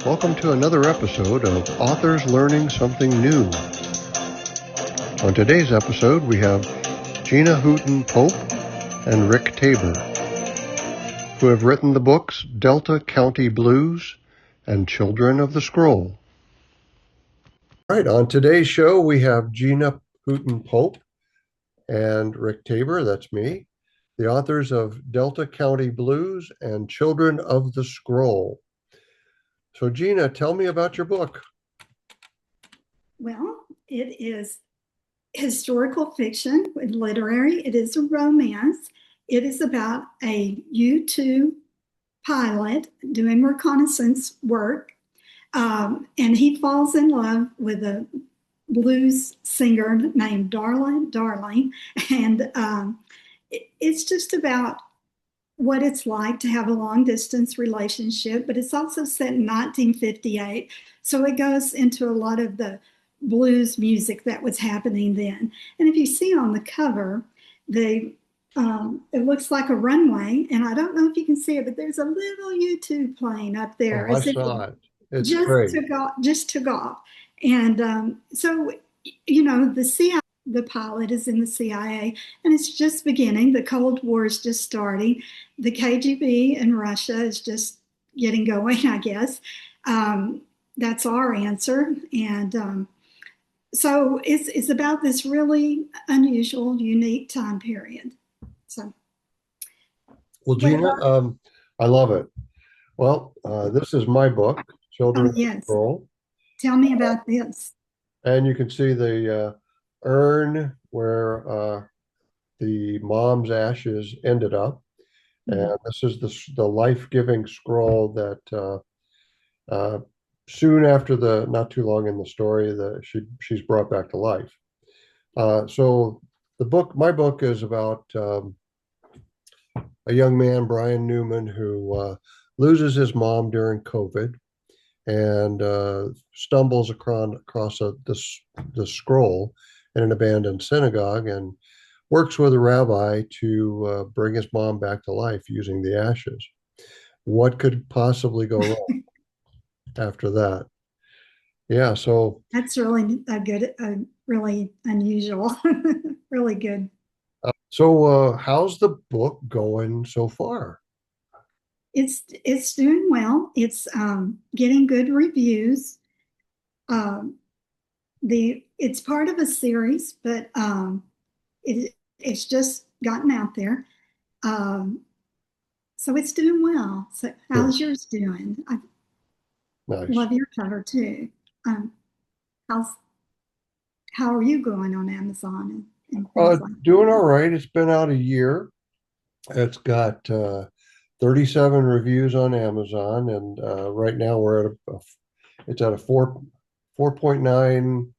Welcome to another episode of Authors Learning Something New. On today's episode, we have Gina Hooten Popp and Rick Tabor, who have written the books Delta County Blues and Children of the Scroll. All right, on today's show, we have Gina Hooten Popp and Rick Tabor, that's me, the authors of Delta County Blues and Children of the Scroll. So Gina, tell me about your book. Well, it is historical fiction with literary. It is a romance. It is about a U-2 pilot doing reconnaissance work, and he falls in love with a blues singer named Darling, and it's just about what it's like to have a long distance relationship, but it's also set in 1958. So it goes into a lot of the blues music that was happening then. And if you see on the cover, it looks like a runway, and I don't know if you can see it, but there's a little U-2 plane up there. Oh, I saw it. It's just great. Took off. And so, you know, the pilot is in the CIA, and it's just beginning. The Cold War is just starting. The KGB in Russia is just getting going, I guess. That's our answer. And so it's about this really unusual, unique time period. So, well, Gina, I love it. Well, this is my book, Children of the Scroll. Tell me about this. And you can see the urn where the mom's ashes ended up. And this is the life-giving scroll that soon after not too long in the story, that she's brought back to life. So my book is about a young man, Brian Newman, who loses his mom during COVID and stumbles across the scroll in an abandoned synagogue and works with a rabbi to bring his mom back to life using the ashes. What could possibly go wrong after that? Yeah, so that's really really unusual, really good. So how's the book going so far? It's doing well. It's getting good reviews. It's part of a series, but it's just gotten out there. So it's doing well. So how's yours doing? I love your cover too. How are you going on Amazon and things like doing all right. It's been out a year. It's got 37 reviews on Amazon, and right now it's at a 4.9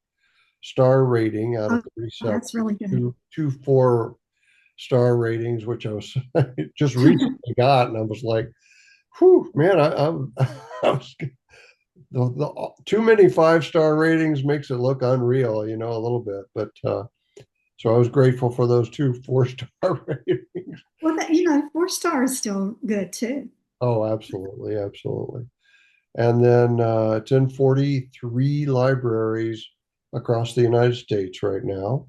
star rating out of 37. That's really good. Two 4-star ratings, which I was just recently got, and I was like, "Whew, man!" I was too many 5-star ratings makes it look unreal, a little bit. But so I was grateful for those 2 4-star ratings. Well, 4 stars is still good too. Oh, absolutely, absolutely. And then it's in 43 libraries across the United States right now.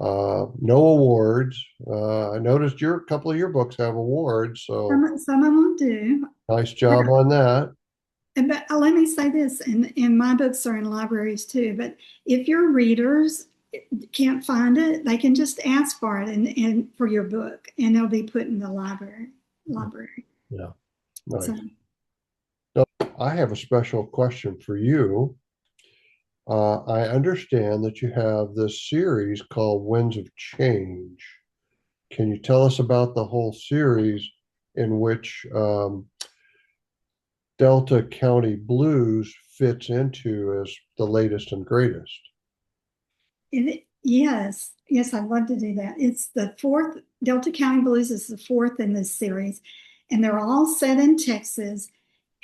No awards. I noticed a couple of your books have awards, so some of them do. Nice job on that. But let me say this, and my books are in libraries too, but if your readers can't find it, they can just ask for it and for your book, and they'll be put in the library. Yeah, nice. So I have a special question for you. I understand that you have this series called Winds of Change. Can you tell us about the whole series in which Delta County Blues fits into as the latest and greatest? Yes, I'd love to do that. It's the 4th. Delta County Blues is the 4th in this series, and they're all set in Texas.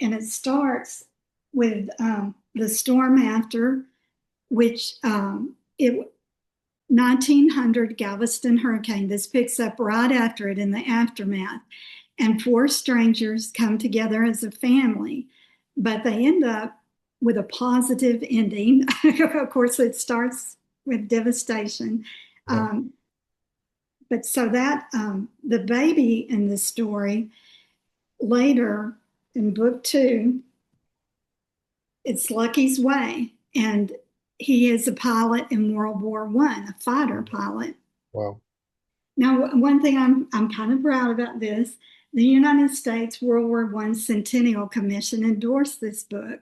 And it starts with the storm after, which 1900 Galveston hurricane. This picks up right after it in the aftermath. And 4 strangers come together as a family. but they end up with a positive ending. Of course, it starts with devastation. Yeah. Um, but so that the baby in the story later in book two, it's Lucky's Way, and he is a pilot in World War One, a fighter pilot. Wow. Now, one thing I'm kind of proud about this: the United States World War One Centennial Commission endorsed this book,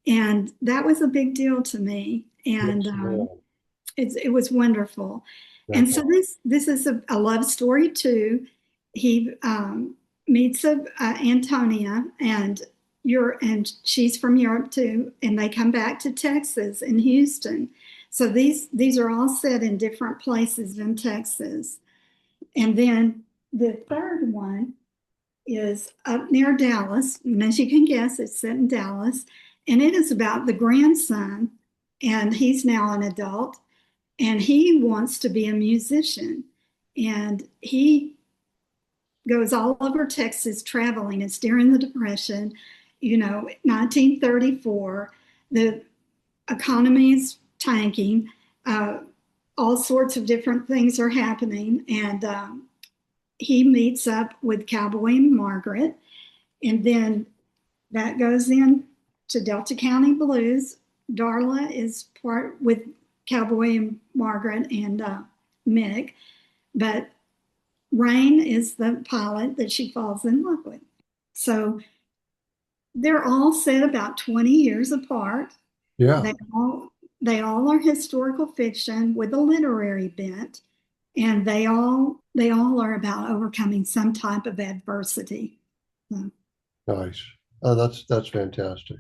and that was a big deal to me. And Yes, yeah. it was wonderful. And so Definitely. this is a love story too. He meets Antonia, and she's from Europe too, and they come back to Texas in Houston. So these are all set in different places in Texas. And then the third one is up near Dallas, and as you can guess, it's set in Dallas, and it is about the grandson, and he's now an adult, and he wants to be a musician, and he goes all over Texas traveling. It's during the Depression, 1934. The economy is tanking. All sorts of different things are happening, and he meets up with Cowboy and Margaret, and then that goes in to Delta County Blues. Darla is part with Cowboy and Margaret and Mick, but Rain is the pilot that she falls in love with. So they're all set about 20 years apart. Yeah. They all they all are historical fiction with a literary bent, and they all are about overcoming some type of adversity. So, Nice. Oh, that's fantastic.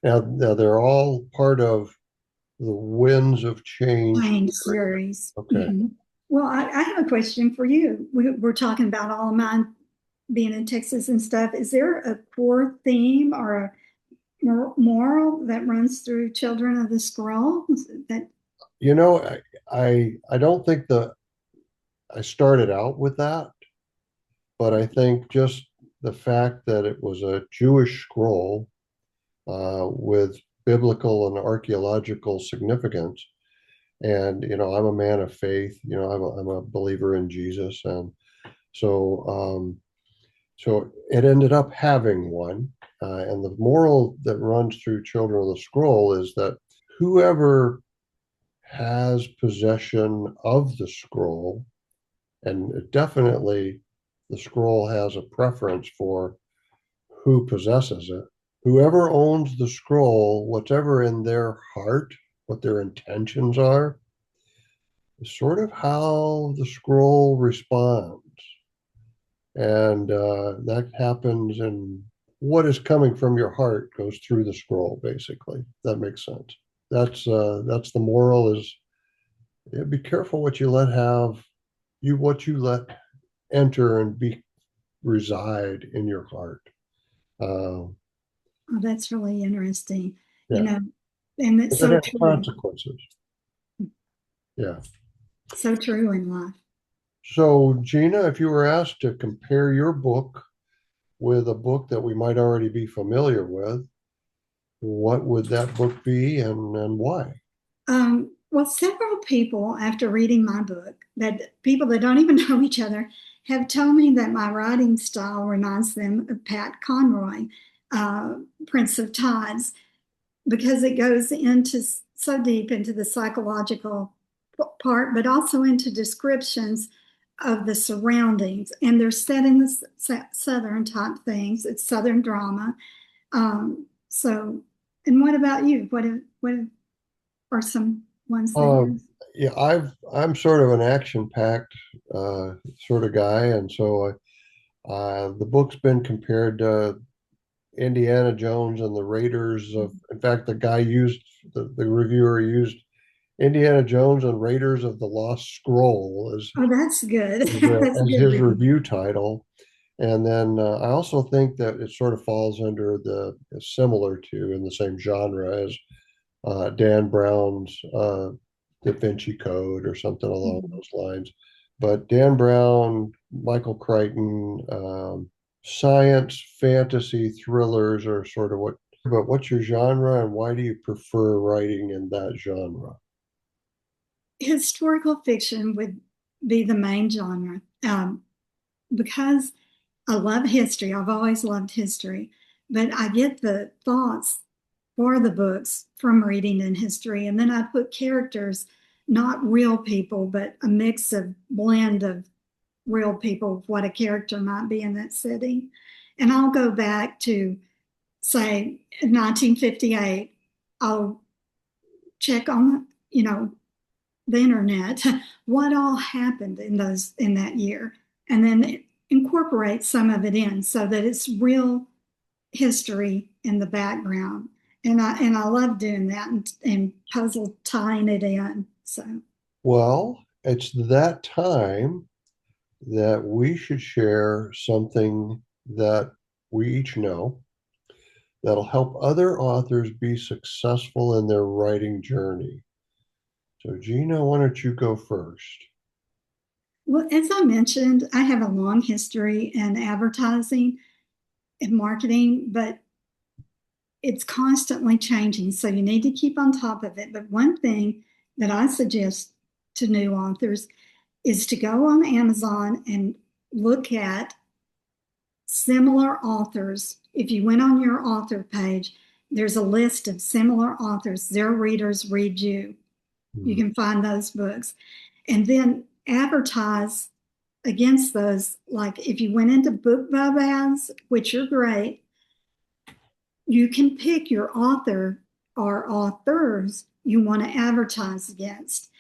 Now they're all part of the Winds of Change Plain series. series. Okay. Mhm. Well, I have a question for you. We're talking about all of mine being in Texas and stuff. Is there a core theme or a moral that runs through Children of the Scroll? That You know, I don't think I started out with that, but I think just the fact that it was a Jewish scroll with biblical and archaeological significance. And, I'm a man of faith, I'm a believer in Jesus. And so, so it ended up having one. And the moral that runs through Children of the Scroll is that whoever has possession of the scroll, and definitely the scroll has a preference for who possesses it. Whoever owns the scroll, whatever in their heart, what their intentions are, is sort of how the scroll responds. And that happens, and what is coming from your heart goes through the scroll, basically. That makes sense. That's the moral is, yeah, be careful what you let have what you let enter and be reside in your heart. Uh, oh, that's really interesting. You yeah, know, and it's but it so has true, consequences. Yeah. so true in life. So, Gina, if you were asked to compare your book with a book that we might already be familiar with, what would that book be and why? Well, several people, after reading my book, that people that don't even know each other, have told me that my writing style reminds them of Pat Conroy, uh, Prince of Tides, because it goes into so deep into the psychological part, but also into descriptions of the surroundings. And they're set in the Southern type things. It's Southern drama. So, and what about you? What are some ones that you're? Um, yeah, I'm sort of an action-packed sort of guy, and so the book's been compared to Indiana Jones and the Raiders of. In fact, the reviewer used Indiana Jones and Raiders of the Lost Scroll Oh, that's good. as, That's a as good his review. review title. And then I also think that it sort of falls under similar to in the same genre as Dan Brown's Da Vinci Code or something along Mhm. those lines. But Dan Brown, Michael Crichton, science fantasy thrillers are sort of what But what's your genre and why do you prefer writing in that genre? Historical fiction would be the main genre because I love history. I've always loved history, but I get the thoughts for the books from reading in history. And then I put characters, not real people, but a mix of blend of real people, what a character might be in that setting. And I'll go back to, say, 1958. I'll check on, the internet, what all happened in that year, and then incorporate some of it in so that it's real history in the background. And I love doing that and puzzle tying it in. So Well, it's that time that we should share something that we each know that'll help other authors be successful in their writing journey. So, Gina, why don't you go first? well, as I mentioned, I have a long history in advertising and marketing, but it's constantly changing. So you need to keep on top of it. But one thing that I suggest to new authors is to go on Amazon and look at similar authors. If you went on your author page, there's a list of similar authors. Their readers read you. You Mhm. can find those books. And then advertise against those. Like if you went into BookBub ads, which are great, you can pick your author or authors you want to advertise against.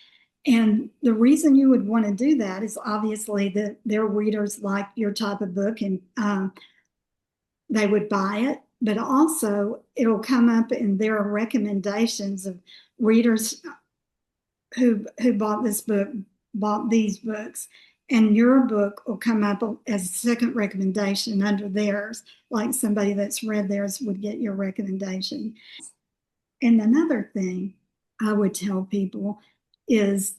And the reason you would want to do that is obviously that their readers like your type of book and they would buy it, but also it'll come up in their recommendations of readers who bought this book, bought these books, and your book will come up as a second recommendation under theirs, like somebody that's read theirs would get your recommendation. And another thing I would tell people is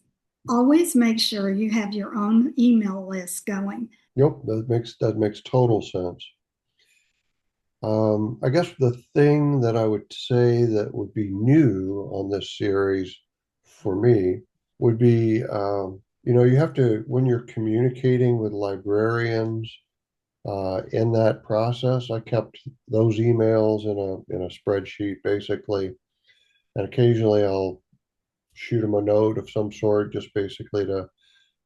always make sure you have your own email list going. Yep, that makes total sense. I guess the thing that I would say that would be new on this series for me would be, you have to, when you're communicating with librarians, in that process, I kept those emails in a spreadsheet basically, and occasionally I'll shoot them a note of some sort, just basically to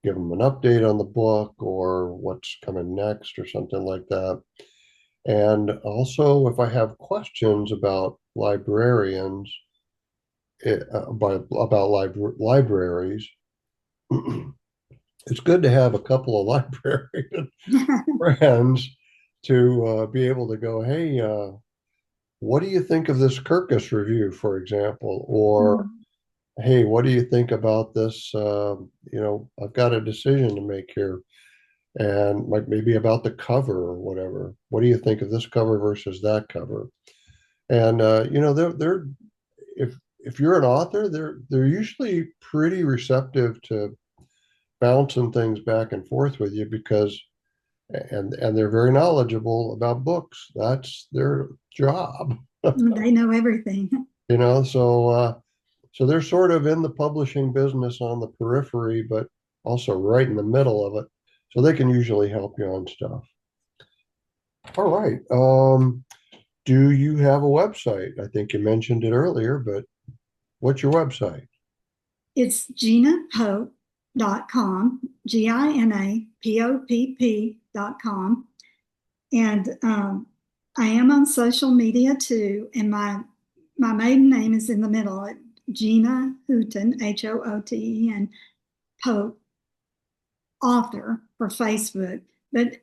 give them an update on the book or what's coming next or something like that. And also, if I have questions about librarians, about libraries, it's good to have a couple of librarian friends to be able to go, hey, what do you think of this Kirkus review, for example? Or, hey, what do you think about this? I've got a decision to make here, and like maybe about the cover or whatever. What do you think of this cover versus that cover? And they're if you're an author, they're usually pretty receptive to bouncing things back and forth with you because and they're very knowledgeable about books. That's their job, They know everything. so they're sort of in the publishing business on the periphery, but also right in the middle of it. So they can usually help you on stuff. All right. Do you have a website? I think you mentioned it earlier, but what's your website? It's ginapopp.com, GINAPOPP.com. And I am on social media too. And my maiden name is in the middle. Gina Hooten, Hooten, Pope, author for Facebook. But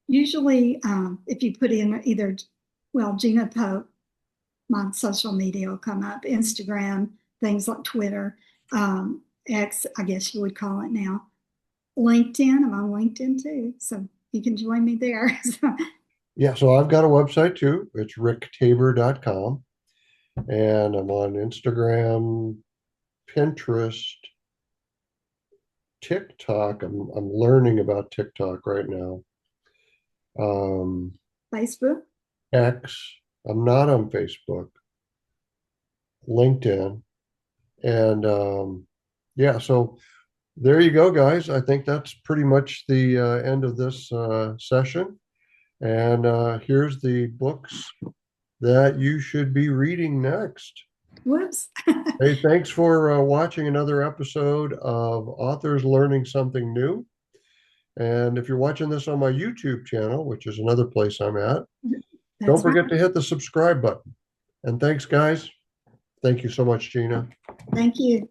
usually, if you put in either, well, Gina Pope, my social media will come up, Instagram, things like Twitter, X, I guess you would call it now. LinkedIn, I'm on LinkedIn too. So you can join me there. So, Yeah, so I've got a website too. It's ricktabor.com. And I'm on Instagram, Pinterest, TikTok. I'm learning about TikTok right now. Um, Facebook. X. I'm not on Facebook, LinkedIn, and yeah, so there you go, guys. I think that's pretty much the end of this session. And here's the books that you should be reading next. Whoops. Hey, thanks for watching another episode of Authors Learning Something New. And if you're watching this on my YouTube channel, which is another place I'm at, don't That's forget right. to hit the subscribe button. And thanks, guys. Thank you so much, Gina. Thank you.